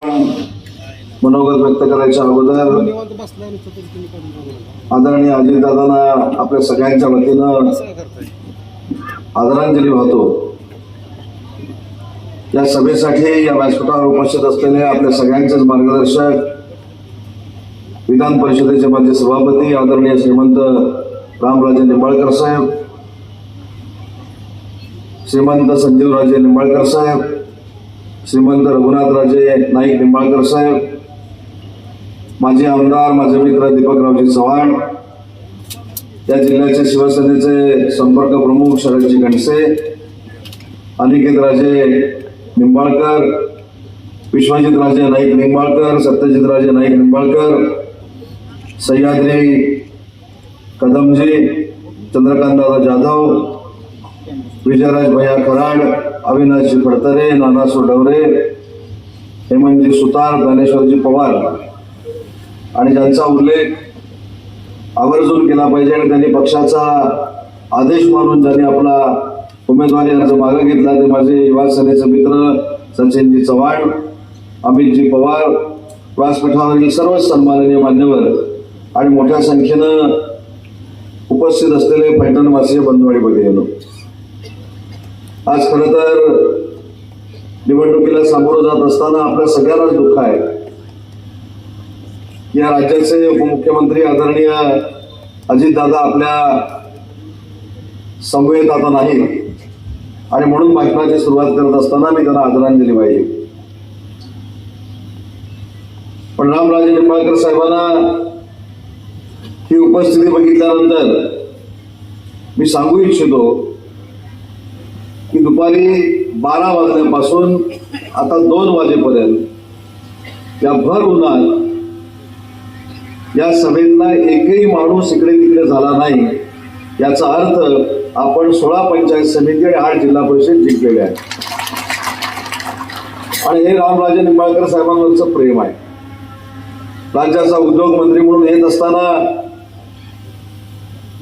मनोगत व्यक्त करायच्या अगोदर आदरणीय अजितदादांना आपल्या सगळ्यांच्या वतीनं आदरांजली वाहतो। या सभेसाठी या व्यासपीठावर उपस्थित असलेले आपल्या सगळ्यांचेच मार्गदर्शक विधान परिषदेचे माजी सभापती आदरणीय श्रीमंत रामराजे निंबाळकर साहेब, श्रीमंत संजीवराजे निंबाळकर साहेब, श्रीमंत रघुनाथराजे नाईक निंबाळकर साहेब, माजी आमदार माझे मित्र दीपकरावजी चव्हाण, या जिल्ह्याचे शिवसेनेचे संपर्क प्रमुख शरदजी गणसे, अनिकेतराजे निंबाळकर, विश्वजितराजे नाईक निंबाळकर, सत्यजितराजे नाईक निंबाळकर, सह्याद्री कदमजी, चंद्रकांतदादा जाधव, विजयराज भैया कराड, अविनाशजी फडतरे, नाना सोडवरे, हेमंतजी सुतार, ज्ञानेश्वरजी पवार आणि ज्यांचा उल्लेख आवर्जून केला पाहिजे आणि त्यांनी पक्षाचा आदेश मानून ज्यांनी आपला उमेदवारी अर्ज मागे घेतला ते माझे युवा सेनेचे मित्र सचिनजी चव्हाण, अमितजी पवार, व्यासपीठावरील सर्व सन्माननीय मान्यवर आणि मोठ्या संख्येनं उपस्थित असलेले पैठणवासीय बंधू आणि भगिनींनो, आज खरं तर निवडणुकीला सामोरं जात असताना आपल्या सगळ्यांनाच दुःख आहे। या राज्याचे उपमुख्यमंत्री आदरणीय अजितदादा आपल्या समवेत आता नाही आणि म्हणून भाषणाची सुरुवात करत असताना मी त्यांना आदरांजली वाहिली। पण रामराजे निंबाळकर साहेबांना ही उपस्थिती बघितल्यानंतर मी सांगू इच्छितो की दुपारी 12 वाजल्यापासून आता 2 वाजेपर्यंत या भर उन्हात या सभेतला एकही माणूस इकडे तिकडे झाला नाही, याचा अर्थ आपण 16 पंचायत समिती आणि 8 जिल्हा परिषद जिंकलेले आहे आणि हे रामराजे निंबाळकर साहेबांवरचं प्रेम आहे। राज्याचा उद्योग मंत्री म्हणून येत असताना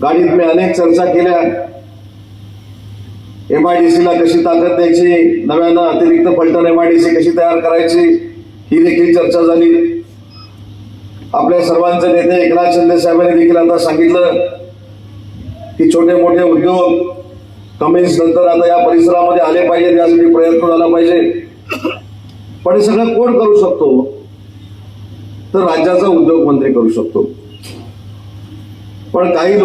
गाडीत मी अनेक चर्चा केल्या। MIDC ला कशी ताकद द्यायची, नव्यानं अतिरिक्त पलटण MIDC कशी तयार करायची, ही देखील चर्चा झाली। आपल्या सर्वांचे नेते एकनाथ शिंदे साहेबांनी देखील आता सांगितलं की छोटे मोठे उद्योग कमिन्स नंतर आता या परिसरामध्ये आले पाहिजेत, यासाठी प्रयत्न झाला पाहिजे। पण हे सगळं कोण करू शकतो? तर राज्याचा उद्योग मंत्री करू शकतो। पण काही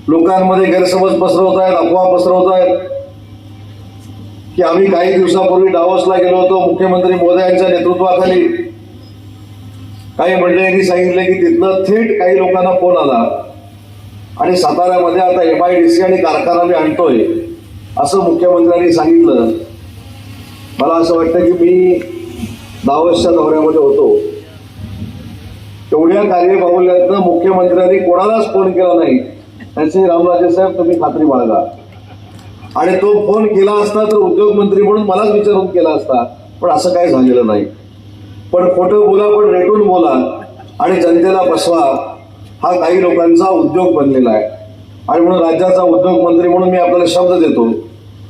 लोकांमध्ये गैरसमज पसरवत आहेत, अफवा पसरवत आहेत की आम्ही काही दिवसापूर्वी डावोसला गेलो होतो मुख्यमंत्री मोदयांच्या नेतृत्वाखाली। काही मंडळींनी सांगितले की तिथनं थेट काही लोकांना फोन आला आणि साताऱ्यामध्ये आता MIDC आणि कारखाना मी आणतोय असं मुख्यमंत्र्यांनी सांगितलं। मला असं वाटतं की मी दावोसच्या दौऱ्यामध्ये होतो, तेवढ्या कार्यबाहुल्यातनं मुख्यमंत्र्यांनी कोणालाच फोन केला नाही। त्यांचे रामराजे साहेब तुम्ही खात्री बाळगा, आणि तो फोन केला असता तर उद्योग मंत्री म्हणून मलाच विचारून केला असता, पण असं काही झालेलं नाही। पण खोटं बोला पण रेटून बोला आणि जनतेला फसवा हा काही लोकांचा उद्योग बनलेला आहे आणि म्हणून राज्याचा उद्योग मंत्री म्हणून मी आपल्याला शब्द देतो।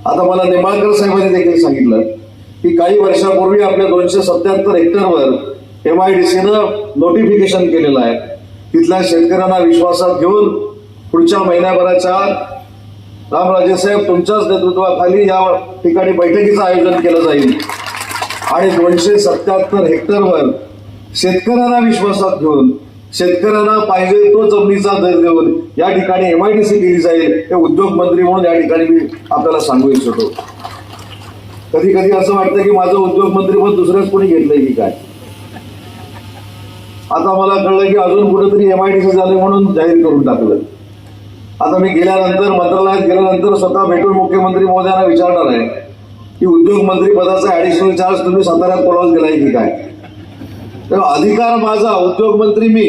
आता मला निंबाळकर साहेबांनी देखील सांगितलं की काही वर्षापूर्वी आपल्या 277 हेक्टरवर MIDCनं नोटिफिकेशन केलेलं आहे। तिथल्या शेतकऱ्यांना विश्वासात घेऊन पुढच्या महिन्याभराच्या रामराजे साहेब तुमच्याच नेतृत्वाखाली या ठिकाणी बैठकीचं आयोजन केलं जाईल आणि 277 हेक्टरवर शेतकऱ्यांना विश्वासात घेऊन शेतकऱ्यांना पाहिजे तो जमिनीचा दर देऊन या ठिकाणी MIDC केली जाईल। हे उद्योग मंत्री म्हणून या ठिकाणी मी आपल्याला सांगू इच्छितो। कधी कधी असं वाटतं की माझं उद्योग मंत्री पण दुसऱ्याच कोणी घेतलंय की काय। आता मला कळलं की अजून कुठेतरी MIDC झाले म्हणून जाहीर करून टाकलं। आता मी गेल्यानंतर मंत्रालयात गेल्यानंतर स्वतः भेटून मुख्यमंत्री महोदयांना विचारणार आहे की उद्योग मंत्री पदाचा ऍडिशनल चार्ज तुम्ही साताऱ्यात पळवत गेलाय की काय। तर अधिकार माझा, उद्योग मंत्री मी,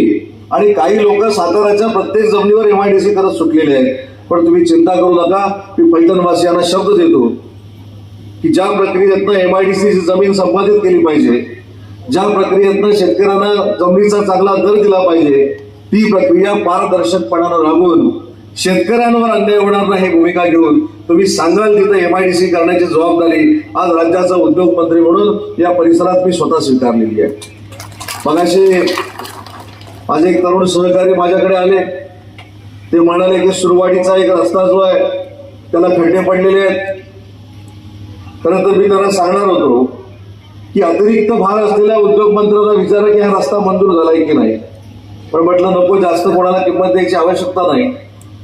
आणि काही लोक साताऱ्याच्या प्रत्येक जमिनीवर MIDC करत सुटलेले आहेत। पण तुम्ही चिंता करू नका, मी पैठणवासियांना शब्द देतो की ज्या प्रक्रियेतनं MIDC ची जमीन संपादित केली पाहिजे, ज्या प्रक्रियेतनं शेतकऱ्यांना जमिनीचा चांगला दर दिला पाहिजे, ती प्रक्रिया पारदर्शकपणानं राबवून शेतकऱ्यांवर अन्याय होणार नाही ही भूमिका घेऊन तुम्ही सांगाल तिथं MIDC करण्याची जबाबदारी आज राज्याचा उद्योग मंत्री म्हणून या परिसरात मी स्वतः स्वीकारलेली आहे. मगाशी माझे एक तरुण सहकारी माझ्याकडे आले, ते म्हणाले की सुरवाडीचा एक रस्ता जो आहे त्याला खड्डे पडलेले आहेत. खरं तर मी त्यांना सांगणार होतो की अतिरिक्त भार असलेल्या उद्योग मंत्र्यांना विचारा की हा रस्ता मंजूर झालाय की नाही, पण म्हटलं नको, जास्त कोणाला किंमत द्यायची आवश्यकता नाही.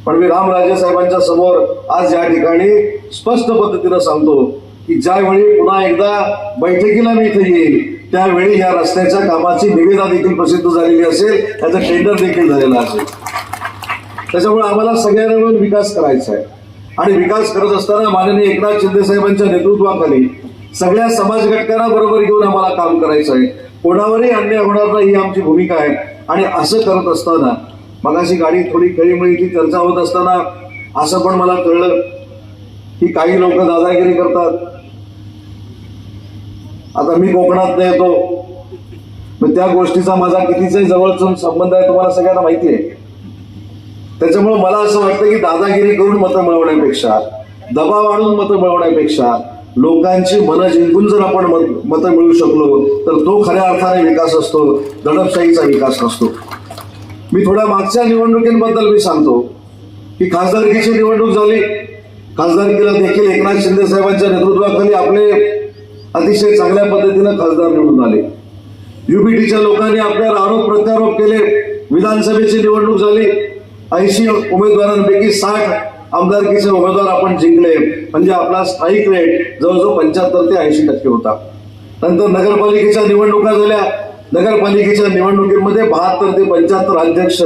पण मी रामराजे साहेबांच्या समोर आज या ठिकाणी स्पष्ट पद्धतीनं सांगतो की ज्यावेळी पुन्हा एकदा बैठकीला मी इथे येईल त्यावेळी या रस्त्याच्या कामाची निविदा देखील प्रसिद्ध झालेली असेल, त्याचं टेंडर देखील झालेलं असेल. त्याच्यामुळे आम्हाला सगळ्यांना मिळून विकास करायचा आहे आणि विकास करत असताना माननीय एकनाथ शिंदे साहेबांच्या नेतृत्वाखाली सगळ्या समाज घटकांना बरोबर घेऊन आम्हाला काम करायचं आहे. कोणावरही अन्याय होणार नाही ही आमची भूमिका आहे. आणि असं करत असताना मगाशी गाडी थोडी खेळीमेळीची चर्चा होत असताना असं पण मला कळलं की काही लोक दादागिरी करतात. आता मी कोकणात येतो, मग त्या गोष्टीचा माझा कितीचाही जवळचा संबंध आहे तुम्हाला सगळ्यांना माहिती आहे. त्याच्यामुळे मला असं वाटतं की दादागिरी करून मतं मिळवण्यापेक्षा, दबाव आणून मतं मिळवण्यापेक्षा लोकांची मनं जिंकून जर आपण मतं मिळवू शकलो तर तो खऱ्या अर्थाने विकास असतो, दडपशाहीचा विकास नसतो. मी थोड्या मागच्या निवडणुकींबद्दल मी सांगतो की खासदारकीची निवडणूक झाली. खासदारकीला देखील एकनाथ शिंदे साहेबांच्या नेतृत्वाखाली आपले अतिशय चांगल्या पद्धतीनं खासदार निवडून आले. UPTच्या लोकांनी आपल्यावर आरोप प्रत्यारोप केले. विधानसभेची निवडणूक झाली. 80 उमेदवारांपैकी 60 आमदारकीचे उमेदवार आपण जिंकले. म्हणजे आपला स्ट्राईक रेट जवळजवळ 75 ते 80% होता. नंतर नगरपालिकेच्या निवडणुका झाल्या. नगरपालिकेच्या निवडणुकीमध्ये 72 ते 75 अध्यक्ष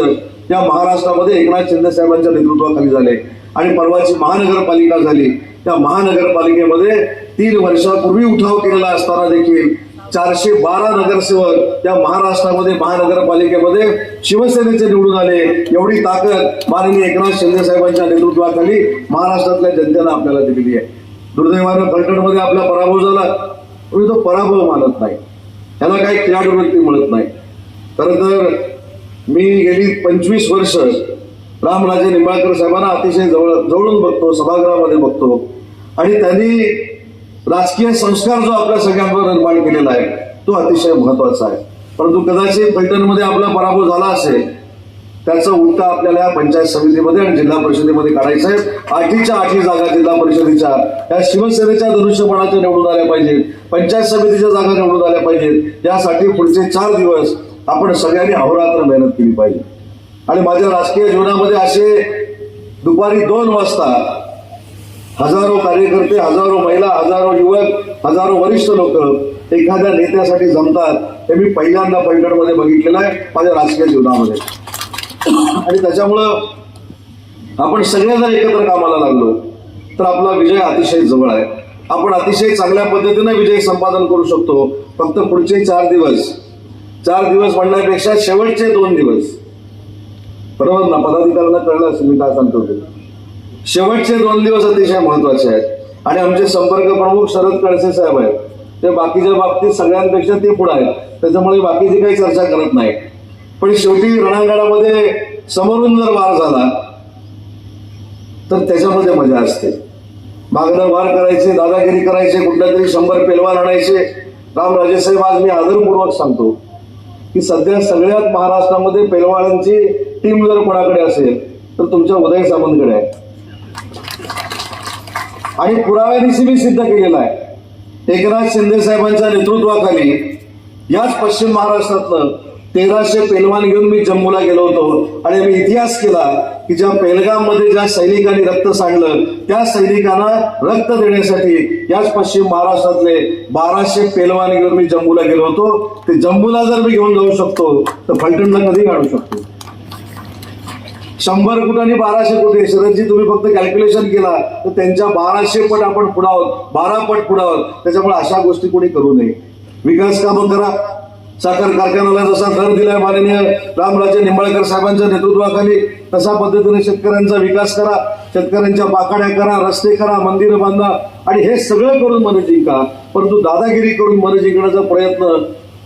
या महाराष्ट्रामध्ये एकनाथ शिंदे साहेबांच्या नेतृत्वाखाली झाले. आणि परवाची महानगरपालिका झाली. त्या महानगरपालिकेमध्ये 3 वर्षापूर्वी उठाव केलेला असताना देखील 412 नगरसेवक या महाराष्ट्रामध्ये महानगरपालिकेमध्ये शिवसेनेचे निवडून आले. एवढी ताकद माननीय एकनाथ शिंदे साहेबांच्या नेतृत्वाखाली महाराष्ट्रातल्या जनतेनं आपल्याला दिलेली आहे. दुर्दैवानं फलटणमध्ये आपला पराभव झाला. पण तो पराभव मानत नाही, त्याला काही खेळाडू वृत्ती मिळत नाही. खरं तर मी गेली 25 वर्ष रामराजे निंबाळकर साहेबांना अतिशय जवळून बघतो, सभागृहामध्ये बघतो. आणि त्यांनी राजकीय संस्कार जो आपल्या सगळ्यांवर निर्माण केलेला आहे तो अतिशय महत्वाचा आहे. परंतु कदाचित फलटणमध्ये आपला पराभव झाला असेल, त्याचा उलटा आपल्याला या पंचायत समितीमध्ये आणि जिल्हा परिषदेमध्ये काढायचा आहे. 8च्या 8 जागा जिल्हा परिषदेच्या या शिवसेनेच्या धनुष्यबाणाच्या निवडून आल्या पाहिजेत. पंचायत समितीच्या जागा निवडून आल्या पाहिजेत. यासाठी पुढचे 4 दिवस आपण सगळ्यांनी अहोरात्र मेहनत केली पाहिजे. आणि माझ्या राजकीय जीवनामध्ये असे दुपारी 2 वाजता हजारो कार्यकर्ते, हजारो महिला, हजारो युवक, हजारो वरिष्ठ लोक एखाद्या नेत्यासाठी जमतात हे मी पहिल्यांदा फलटणमध्ये बघितलेलं आहे माझ्या राजकीय जीवनामध्ये. आणि त्याच्यामुळं आपण सगळे जर एकत्र कामाला लागलो तर आपला विजय अतिशय जवळ आहे. आपण अतिशय चांगल्या पद्धतीने विजय संपादन करू शकतो. फक्त पुढचे 4 दिवस म्हणण्यापेक्षा शेवटचे 2 दिवस, बरोबर ना? पदाधिकाऱ्यांना कळलं असेल मी काय सांगतो ते. शेवटचे 2 दिवस अतिशय महत्वाचे आहेत. आणि आमचे संपर्क प्रमुख शरद कळसे साहेब आहेत, ते बाकीच्या बाबतीत सगळ्यांपेक्षा ते पुढे आहेत. त्याच्यामुळे बाकीची काही चर्चा करत नाही. पण शेवटी रणांगणामध्ये समोरून जर वार झाला तर त्याच्यामध्ये मजा असते. मागणं वार करायचे, दादागिरी करायचे, कुठल्या तरी 100 पेलवान आणायचे. रामराजे साहेब, आज मी आदरपूर्वक सांगतो की सध्या सगळ्यात महाराष्ट्रामध्ये पेलवानांची टीम जर कोणाकडे असेल तर तुमच्या उदय सामंतकडे आहे. आणि पुराव्यानिशी मी सिद्ध केलेला आहे. एकनाथ शिंदे साहेबांच्या नेतृत्वाखाली याच पश्चिम महाराष्ट्रातलं 1300 पेलवान घेऊन मी जम्मूला गेलो होतो. आणि मी इतिहास केला की ज्या पेलगाममध्ये ज्या सैनिकांनी रक्त सांडलं त्या सैनिकांना रक्त देण्यासाठी याच पश्चिम महाराष्ट्रातले 1200 पेलवान घेऊन मी जम्मूला गेलो होतो. ते जम्मूला जर मी घेऊन जाऊ शकतो तर फलटणला कधी काढू शकतो? 100 कोटी आणि 1200 कोटी. शरदजी, तुम्ही फक्त कॅल्क्युलेशन केला तर त्यांच्या 1200 पट आपण पुढे आहोत, 12 पट पुढे आहोत. त्याच्यामुळे अशा गोष्टी कोणी करू नये. विकास कामं करा. साखर कारखान्याला जसा दर दिलाय माननीय रामराजे निंबाळकर साहेबांच्या नेतृत्वाखाली तसा पद्धतीने शेतकऱ्यांचा विकास करा. शेतकऱ्यांच्या पाकाड्या करा, रस्ते करा, मंदिरं बांधा. आणि हे सगळं करून मन जिंका. परंतु दादागिरी करून मन जिंकण्याचा प्रयत्न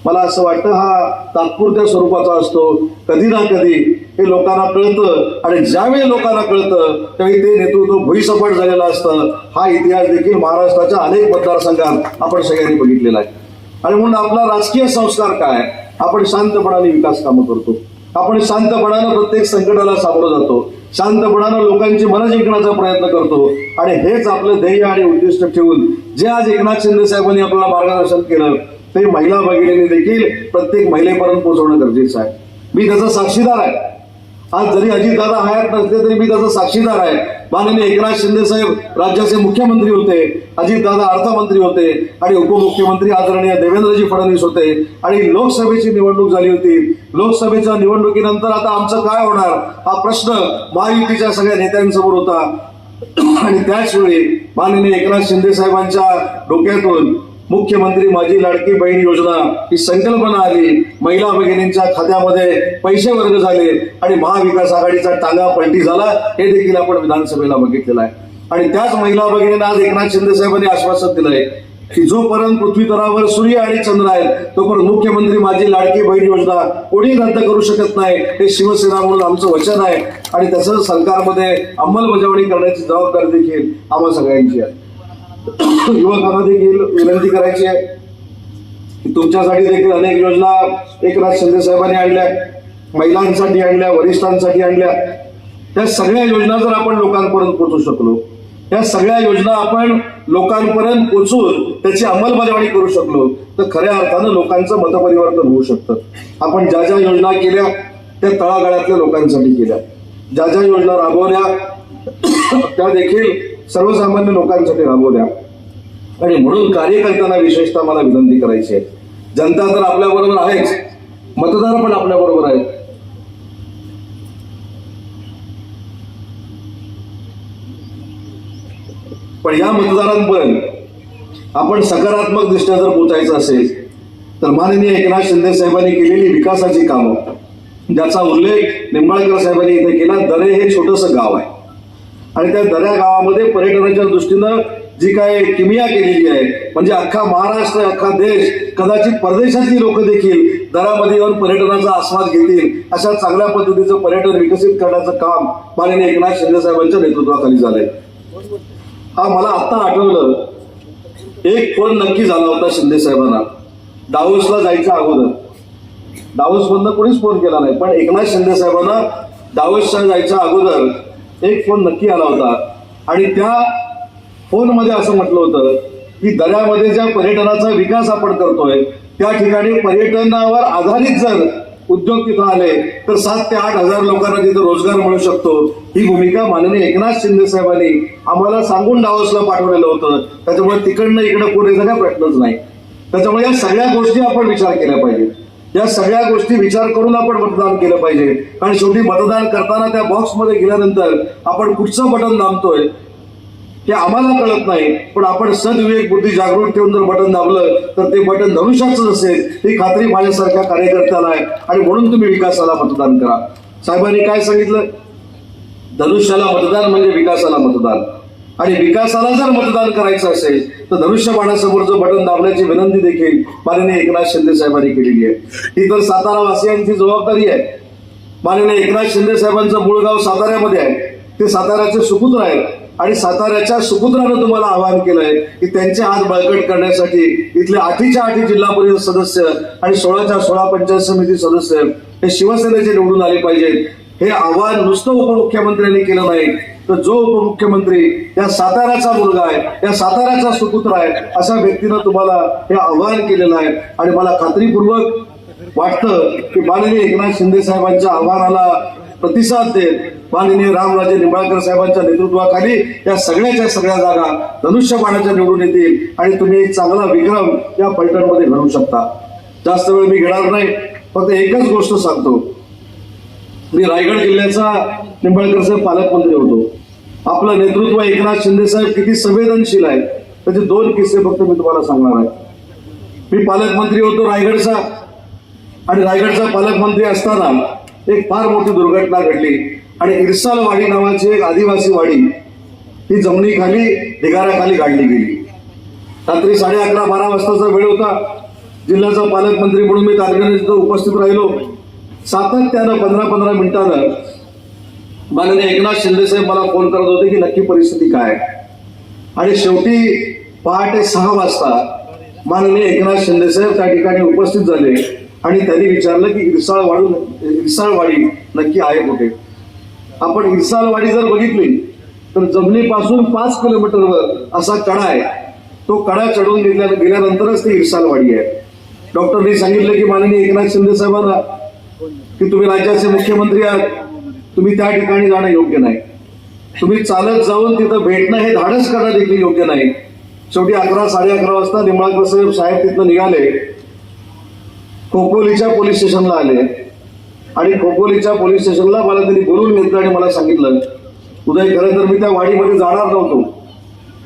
मला असं वाटतं हा तात्पुरत्या स्वरूपाचा असतो. कधी ना कधी हे लोकांना कळतं आणि ज्यावेळी लोकांना कळतं त्यावेळी ते नेतृत्व भुईसपाट झालेलं असतं. हा इतिहास देखील महाराष्ट्राच्या अनेक मतदारसंघात आपण सगळ्यांनी बघितलेला आहे. आणि म्हणून आपला राजकीय संस्कार काय, आपण शांतपणाने विकास कामं करतो. आपण शांतपणानं प्रत्येक संकटाला सामोरं जातो. शांतपणानं लोकांची मनं जिंकण्याचा प्रयत्न करतो. आणि हेच आपलं ध्येय आणि उद्दिष्ट ठेवून जे आज एकनाथ शिंदे साहेबांनी आपल्याला मार्गदर्शन केलं ते महिला भगिनींनी देखील प्रत्येक महिलेपर्यंत पोहोचवणं गरजेचं आहे. मी त्याचा साक्षीदार आहे. आज जरी अजितदादा हयात नसले तरी मी त्याचा साक्षीदार आहे. माननीय एकनाथ शिंदे साहेब राज्याचे मुख्यमंत्री होते, अजितदादा अर्थमंत्री होते आणि उपमुख्यमंत्री आदरणीय देवेंद्रजी फडणवीस होते. आणि लोकसभेची निवडणूक झाली होती. लोकसभेच्या निवडणुकीनंतर आता आमचं काय होणार हा प्रश्न महायुतीच्या सगळ्या नेत्यांसमोर होता. आणि त्याच वेळी माननीय एकनाथ शिंदे साहेबांच्या डोक्यातून मुख्यमंत्री माझी लाडकी बहीण योजना ही संकल्पना आली. महिला भगिनींच्या खात्यामध्ये पैसे वर्ग झाले आणि महाविकास आघाडीचा टांगा पलटी झाला. हे देखील आपण विधानसभेला बघितलेलं आहे. आणि त्याच महिला भगिनींना आज एकनाथ शिंदे साहेबांनी आश्वासन दिलंय की जोपर्यंत पृथ्वी तलावर सूर्य आणि चंद्र आहेत तोपर्यंत मुख्यमंत्री माझी लाडकी बहीण योजना कोणी रद्द करू शकत नाही. हे शिवसेना म्हणून आमचं वचन आहे आणि त्याचं सरकारमध्ये अंमलबजावणी करण्याची जबाबदारी देखील आम्हा सगळ्यांची आहे. युवकांना देखील विनंती करायची आहे की तुमच्यासाठी देखील अनेक योजना एकनाथ शिंदे साहेबांनी आणल्या, महिलांसाठी आणल्या, वरिष्ठांसाठी आणल्या. त्या सगळ्या योजना जर आपण लोकांपर्यंत पोहोचू शकलो, त्या सगळ्या योजना आपण लोकांपर्यंत पोहोचून त्याची अंमलबजावणी करू शकलो तर खऱ्या अर्थानं लोकांचं मतपरिवर्तन होऊ शकतं. आपण ज्या ज्या योजना केल्या त्या तळागाळातल्या लोकांसाठी केल्या, ज्या ज्या योजना राबवल्या त्या देखील सर्वसामान्य लोकांसाठी राबवल्या. आणि म्हणून कार्यकर्त्यांना विशेषतः मला विनंती करायची आहे, जनता तर आपल्या बरोबर आहेच, मतदार पण आपल्या बरोबर आहेत. पण या मतदारांपर्यंत आपण सकारात्मक दृष्ट्या जर पोचायचं असेल तर माननीय एकनाथ शिंदे साहेबांनी केलेली विकासाची कामं, ज्याचा उल्लेख निंबाळकर साहेबांनी इथे केला. दरे हे छोटंसं गाव आहे आणि त्या दऱ्या गावामध्ये पर्यटनाच्या दृष्टीनं जी काय किमिया केलेली आहे म्हणजे अख्खा महाराष्ट्र, अख्खा देश, कदाचित परदेशातली लोक देखील दऱ्यामध्ये येऊन पर्यटनाचा आस्वाद घेतील अशा चांगल्या पद्धतीचं पर्यटन विकसित करण्याचं काम माननीय एकनाथ शिंदे साहेबांच्या नेतृत्वाखाली झालंय. हा मला आता आठवलं, एक फोन नक्की झाला होता शिंदे साहेबांना दावोसला जायच्या अगोदर. दावोस मधनं कोणीच फोन केला नाही, पण एकनाथ शिंदे साहेबांना दावोसच्या जायच्या अगोदर एक फोन नक्की आला होता. आणि त्या फोनमध्ये असं म्हटलं होतं की दऱ्यामध्ये ज्या पर्यटनाचा विकास आपण करतोय त्या ठिकाणी पर्यटनावर आधारित जर उद्योग तिथं आले तर 7 ते 8 हजार लोकांना तिथं रोजगार मिळू शकतो. ही भूमिका माननीय एकनाथ शिंदे साहेबांनी आम्हाला सांगून डावसला पाठवलेलं होतं. त्याच्यामुळे तिकडनं इकडं कोणी काय प्रश्नच नाही. त्याच्यामुळे या सगळ्या गोष्टी आपण विचार केल्या पाहिजेत. या सगळ्या गोष्टी विचार करून आपण मतदान केलं पाहिजे. कारण शेवटी मतदान करताना त्या बॉक्समध्ये गेल्यानंतर आपण कुठचं बटन दाबतोय हे आम्हाला कळत नाही, पण आपण सद्विवेक बुद्धी जागृत ठेवून जर बटन दाबलं तर ते बटन धनुष्याचं असेल ही खात्री माझ्यासारख्या कार्यकर्त्याला आहे. आणि म्हणून तुम्ही विकासाला मतदान करा. साहेबांनी काय सांगितलं, धनुष्याला मतदान म्हणजे विकासाला मतदान. आणि विकासाला जर मतदान करायचं असेल तर धनुष्यबाणासमोरचं बटन दाबण्याची विनंती देखील माननीय एकनाथ शिंदे साहेबांनी केलेली आहे. ही तर सातारा वासियांची जबाबदारी आहे. माननीय एकनाथ शिंदे साहेबांचं मूळ गाव साताऱ्यामध्ये आहे. ते साताऱ्याचे सुपुत्र आहेत आणि साताऱ्याच्या सुपुत्रानं तुम्हाला आवाहन केलंय की त्यांचे हात बळकट करण्यासाठी इथले 8च्या 8 जिल्हा परिषद सदस्य आणि 16च्या 16 पंचायत समिती सदस्य हे शिवसेनेचे निवडून आले पाहिजेत. हे आव्हान नुसतं उपमुख्यमंत्र्यांनी केलं नाही तर जो उपमुख्यमंत्री या साताऱ्याचा मुलगा आहे, या साताऱ्याचा सुपुत्र आहे अशा व्यक्तीनं तुम्हाला हे आव्हान केलेलं आहे. आणि मला खात्रीपूर्वक वाटतं की माननीय एकनाथ शिंदे साहेबांच्या आव्हानाला प्रतिसाद देत माननीय रामराजे निंबाळकर साहेबांच्या नेतृत्वाखाली या सगळ्याच्या सगळ्या जागा धनुष्यबाणाच्या निवडून येतील आणि तुम्ही एक चांगला विक्रम या पलटणमध्ये घडवू शकता. जास्त वेळ मी घेणार नाही, फक्त एकच गोष्ट सांगतो. मी रायगड जिल्ह्याचा निंबाळकर साहेब पालकमंत्री होतो. आपलं नेतृत्व एकनाथ शिंदे साहेब किती संवेदनशील आहे त्याचे 2 किस्से फक्त मी तुम्हाला सांगणार आहे. मी पालकमंत्री होतो रायगडचा आणि रायगडचा पालकमंत्री असताना एक फार मोठी दुर्घटना घडली आणि इरसालवाडी नावाची एक आदिवासी वाडी ही जमिनीखाली ढिगाऱ्याखाली गाडली गेली. रात्री 11:30-12 वाजताचा वेळ होता. जिल्ह्याचा पालकमंत्री म्हणून मी तारखेला तिथं उपस्थित राहिलो. सातत्यानं 15-15 मिनिटानं माननीय एकनाथ शिंदे साहेब मला फोन करत होते की नक्की परिस्थिती काय. आणि शेवटी पहाटे 6 वाजता माननीय एकनाथ शिंदे साहेब त्या ठिकाणी उपस्थित झाले आणि त्यांनी विचारलं की इरसाळवाडी नक्की आहे कुठे. आपण इरसाळवाडी जर बघितली तर जमिनीपासून 5 किलोमीटरवर असा कडा आहे. तो कडा चढून गेल्यानंतरच ती इरसाळवाडी आहे. डॉक्टरनी सांगितलं की माननीय एकनाथ शिंदे साहेबांना की तुम्ही राज्याचे मुख्यमंत्री आहात, तुम्ही त्या ठिकाणी जाणं योग्य नाही. तुम्ही चालत जाऊन तिथं भेटणं हे धाडस करणं देखील योग्य नाही. शेवटी 11-11:30 वाजता निंबाळकर साहेब तिथनं निघाले, खोपोलीच्या पोलीस स्टेशनला आले आणि खोपोलीच्या पोलीस स्टेशनला मला त्यांनी बोलून घेतलं आणि मला सांगितलं, उदय खरं तर मी त्या वाडीमध्ये जाणार नव्हतो,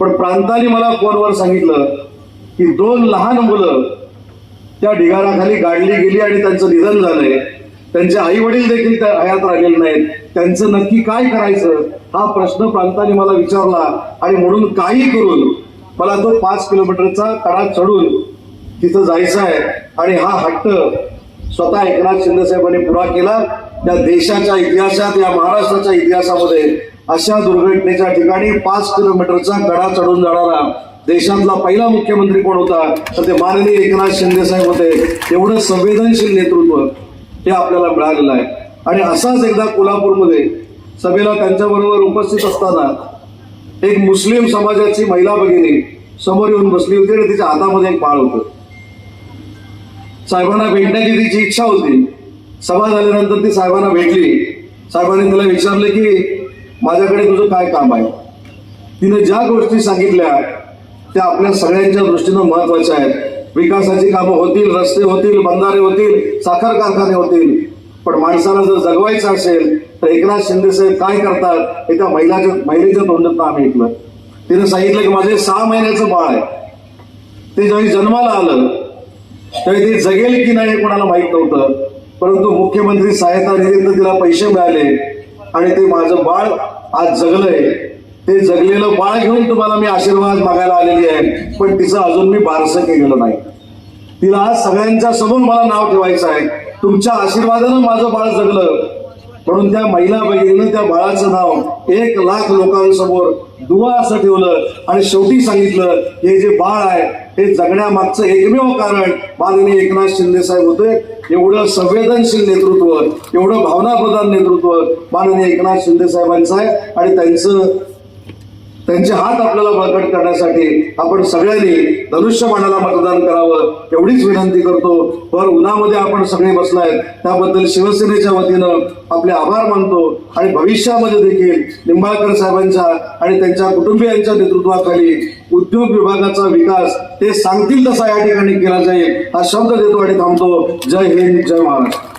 पण प्रांताने मला फोनवर सांगितलं की 2 लहान मुलं त्या ढिगाराखाली गाडली गेली आणि त्यांचं निधन झालंय. त्यांचे आई वडील देखील त्या हयात राहिलेले नाहीत. त्यांचं नक्की काय करायचं हा प्रश्न प्रांताने मला विचारला आणि म्हणून काही करून मला तो 5 किलोमीटरचा कडा चढून तिथं जायचं आहे. आणि हा हट्ट स्वतः एकनाथ शिंदे साहेबांनी पुरा केला. त्या देशाच्या इतिहासात, या महाराष्ट्राच्या इतिहासामध्ये अशा दुर्घटनेच्या ठिकाणी 5 किलोमीटरचा कडा चढून जाणारा देशातला पहिला मुख्यमंत्री कोण होता तर ते माननीय एकनाथ शिंदे साहेब होते. एवढं संवेदनशील नेतृत्व हे आपल्याला मिळालेलं आहे. आणि असाच एकदा कोल्हापूरमध्ये सभेला त्यांच्याबरोबर उपस्थित असताना एक मुस्लिम समाजाची महिला भगिनी समोर येऊन बसली होती आणि तिच्या हातामध्ये एक बाळ होतं. साहेबांना भेटण्याची तिची इच्छा होती. सभा झाल्यानंतर ती साहेबांना भेटली. साहेबांनी तिला विचारले की माझ्याकडे तुझं काय काम आहे. तिने ज्या गोष्टी सांगितल्या त्या आपल्या सगळ्यांच्या दृष्टीनं महत्वाच्या आहेत. विकासाची कामं होतील, रस्ते होतील, बंधारे होतील, साखर कारखाने होतील, पण माणसाला जर जगवायचं असेल तर एकनाथ शिंदे साहेब काय करतात हे त्या महिलेच्या तोंडातून आम्ही ऐकलं. तिने सांगितलं की माझे 6 महिन्याचं बाळ आहे. ते ज्यावेळी जन्माला आलं त्यावेळी ते जगेल की नाही हे कोणाला माहित नव्हतं, परंतु मुख्यमंत्री सहायता निधीतून तिला पैसे मिळाले आणि ते माझं बाळ आज जगलंय. ते जगलेलं बाळ घेऊन तुम्हाला मी आशीर्वाद मागायला आलेली आहे, पण तिचं अजून मी बारसं केलेलं नाही. तिला आज सगळ्यांच्या समोर मला नाव ठेवायचं आहे. तुमच्या आशीर्वादानं माझं बाळ जगलं म्हणून त्या महिला भगिनीनं त्या बाळाचं नाव 1 लाख लोकांसमोर दुआ असं ठेवलं आणि शेवटी सांगितलं हे जे बाळ आहे हे जगण्यामागचं एकमेव कारण माननीय एकनाथ शिंदे साहेब होते. एवढं संवेदनशील नेतृत्व, एवढं भावनाप्रधान नेतृत्व माननीय एकनाथ शिंदे साहेबांचं आहे. आणि त्यांचे हात आपल्याला बळकट करण्यासाठी आपण सगळ्यांनी धनुष्यबाणाला मतदान करावं एवढीच विनंती करतो. भर उन्हामध्ये आपण सगळे बसलायत त्याबद्दल शिवसेनेच्या वतीनं आपले आभार मानतो. आणि भविष्यामध्ये देखील निंबाळकर साहेबांच्या आणि त्यांच्या कुटुंबियांच्या नेतृत्वाखाली उद्योग विभागाचा विकास ते सांगतील तसा या ठिकाणी केला जाईल हा शब्द देतो आणि थांबतो. जय हिंद, जय महाराष्ट्र.